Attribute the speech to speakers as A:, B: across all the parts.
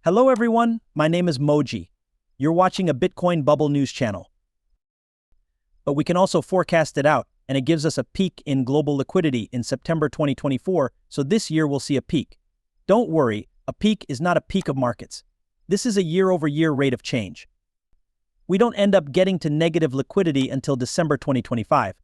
A: Hello everyone, my name is Moji. You're watching a Bitcoin bubble news channel. But we can also forecast it out, and it gives us a peak in global liquidity in September 2024, so this year we'll see a peak. Don't worry, a peak is not a peak of markets. This is a year-over-year rate of change. We don't end up getting to negative liquidity until December 2025.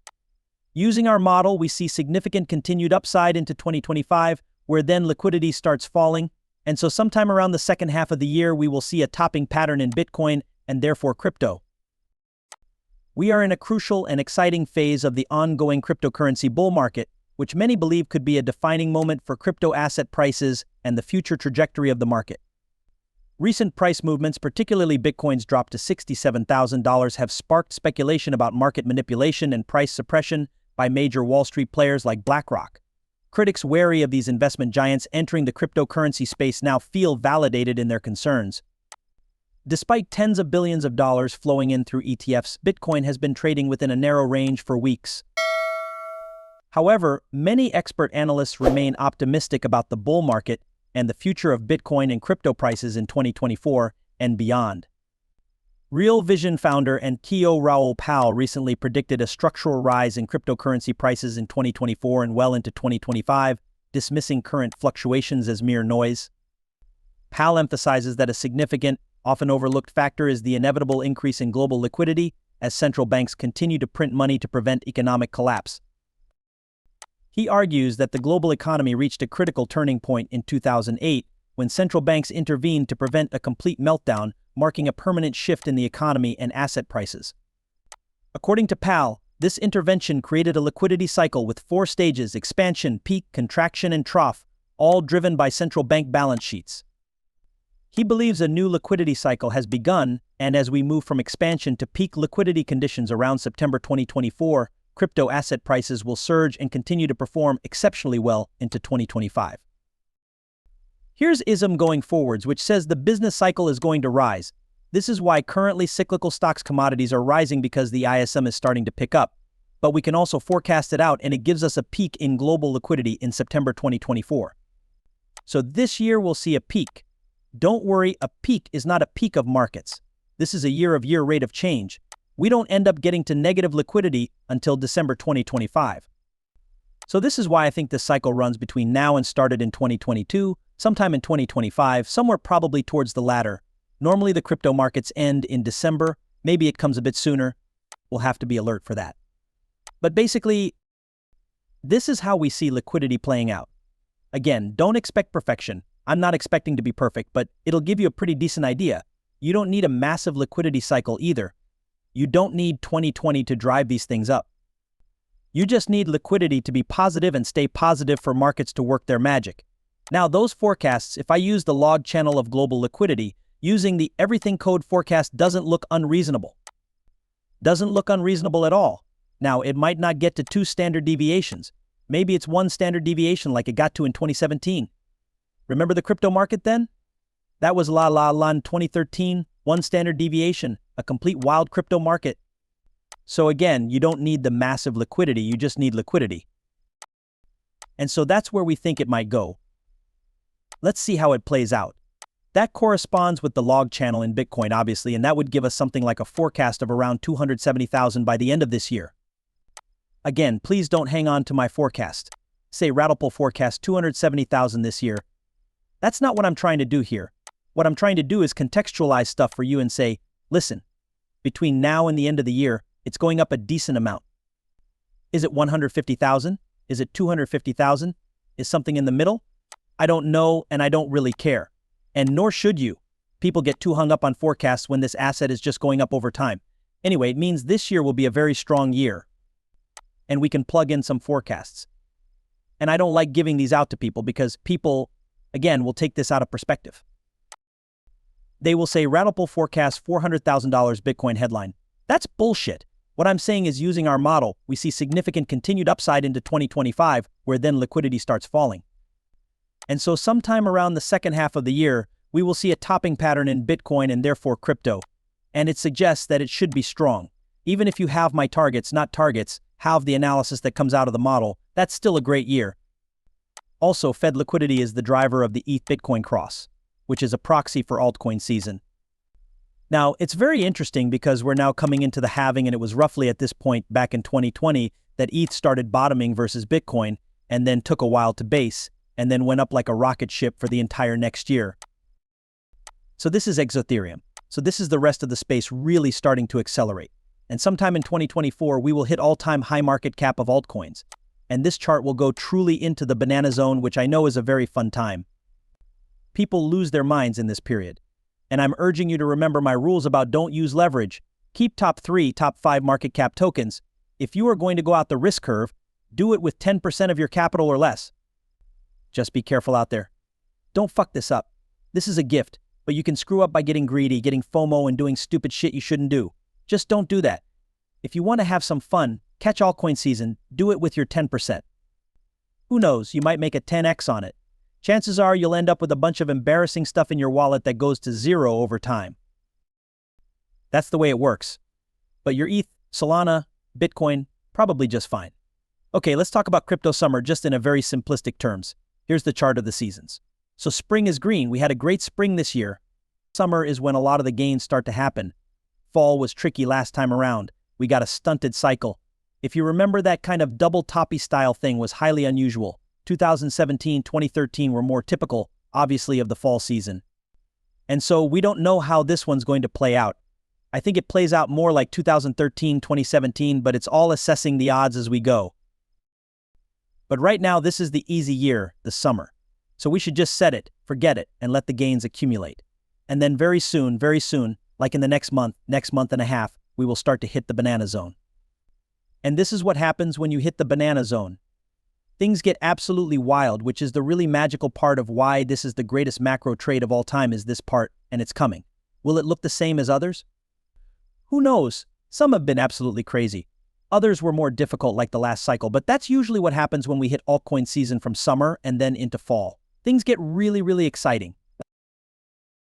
A: Using our model, we see significant continued upside into 2025, where then liquidity starts falling, and so sometime around the second half of the year we will see a topping pattern in Bitcoin and therefore crypto. We are in a crucial and exciting phase of the ongoing cryptocurrency bull market, which many believe could be a defining moment for crypto asset prices and the future trajectory of the market. Recent price movements, particularly Bitcoin's drop to $67,000, have sparked speculation about market manipulation and price suppression by major Wall Street players like BlackRock. Critics wary of these investment giants entering the cryptocurrency space now feel validated in their concerns. Despite tens of billions of dollars flowing in through ETFs, Bitcoin has been trading within a narrow range for weeks. However, many expert analysts remain optimistic about the bull market and the future of Bitcoin and crypto prices in 2024 and beyond. Real Vision founder and CEO Raoul recently predicted a structural rise in cryptocurrency prices in 2024 and well into 2025, dismissing current fluctuations as mere noise. Powell emphasizes that a significant, often overlooked factor is the inevitable increase in global liquidity as central banks continue to print money to prevent economic collapse. He argues that the global economy reached a critical turning point in 2008 when central banks intervened to prevent a complete meltdown, marking a permanent shift in the economy and asset prices. According to Powell, this intervention created a liquidity cycle with 4 stages: expansion, peak, contraction, and trough, all driven by central bank balance sheets. He believes a new liquidity cycle has begun, and as we move from expansion to peak liquidity conditions around September 2024, crypto asset prices will surge and continue to perform exceptionally well into 2025. Here's ISM going forwards, which says the business cycle is going to rise. This is why currently cyclical stocks commodities are rising, because the ISM is starting to pick up. But we can also forecast it out, and it gives us a peak in global liquidity in September 2024. So this year we'll see a peak. Don't worry, a peak is not a peak of markets. This is a year-of-year rate of change. We don't end up getting to negative liquidity until December 2025. So this is why I think this cycle runs between now and started in 2022, sometime in 2025, somewhere probably towards the latter. Normally the crypto markets end in December, maybe it comes a bit sooner. We'll have to be alert for that. But basically, this is how we see liquidity playing out. Again, don't expect perfection. I'm not expecting to be perfect, but it'll give you a pretty decent idea. You don't need a massive liquidity cycle either. You don't need 2020 to drive these things up. You just need liquidity to be positive and stay positive for markets to work their magic. Now, those forecasts, if I use the log channel of global liquidity, using the everything code forecast doesn't look unreasonable. Doesn't look unreasonable at all. Now, it might not get to 2 standard deviations. Maybe it's 1 standard deviation like it got to in 2017. Remember the crypto market then? That was in 2013, 1 standard deviation, a complete wild crypto market. So again, you don't need the massive liquidity, you just need liquidity. And so that's where we think it might go. Let's see how it plays out. That corresponds with the log channel in Bitcoin, obviously, and that would give us something like a forecast of around 270,000 by the end of this year. Again, please don't hang on to my forecast. Say Raoul forecast 270,000 this year. That's not what I'm trying to do here. What I'm trying to do is contextualize stuff for you and say, listen, between now and the end of the year, it's going up a decent amount. Is it 150,000? Is it 250,000? Is something in the middle? I don't know, and I don't really care. And nor should you. People get too hung up on forecasts when this asset is just going up over time. Anyway, it means this year will be a very strong year. And we can plug in some forecasts. And I don't like giving these out to people because people, again, will take this out of perspective. They will say Raoul forecast $400,000 Bitcoin headline. That's bullshit. What I'm saying is, using our model, we see significant continued upside into 2025, where then liquidity starts falling. And so sometime around the second half of the year, we will see a topping pattern in Bitcoin and therefore crypto. And it suggests that it should be strong. Even if you have my targets, not targets, have the analysis that comes out of the model, that's still a great year. Also, Fed liquidity is the driver of the ETH Bitcoin cross. which is a proxy for altcoin season. Now, it's very interesting because we're now coming into the halving, and it was roughly at this point back in 2020 that ETH started bottoming versus Bitcoin and then took a while to base and then went up like a rocket ship for the entire next year. So this is Exotherium. So this is the rest of the space really starting to accelerate. And sometime in 2024, we will hit all-time high market cap of altcoins. And this chart will go truly into the banana zone, which I know is a very fun time. People lose their minds in this period. And I'm urging you to remember my rules about don't use leverage. Keep top 3, top 5 market cap tokens. If you are going to go out the risk curve, do it with 10% of your capital or less. Just be careful out there. Don't fuck this up. This is a gift, but you can screw up by getting greedy, getting FOMO, and doing stupid shit you shouldn't do. Just don't do that. If you want to have some fun, catch altcoin season, do it with your 10%. Who knows, you might make a 10x on it. Chances are you'll end up with a bunch of embarrassing stuff in your wallet that goes to zero over time. That's the way it works. But your ETH, Solana, Bitcoin, probably just fine. Okay, let's talk about crypto summer just in a very simplistic terms. Here's the chart of the seasons. So spring is green. We had a great spring this year. Summer is when a lot of the gains start to happen. Fall was tricky last time around. We got a stunted cycle. If you remember, that kind of double toppy style thing was highly unusual. 2017, 2013 were more typical, obviously, of the fall season. And so we don't know how this one's going to play out. I think it plays out more like 2013, 2017, but it's all assessing the odds as we go. But right now, this is the easy year, the summer. So we should just set it, forget it, and let the gains accumulate. And then very soon, like in the next month and a half, we will start to hit the banana zone. And this is what happens when you hit the banana zone. Things get absolutely wild, which is the really magical part of why this is the greatest macro trade of all time, is this part, and it's coming. Will it look the same as others? Who knows? Some have been absolutely crazy. Others were more difficult, like the last cycle, but that's usually what happens when we hit altcoin season from summer and then into fall. Things get really, really exciting.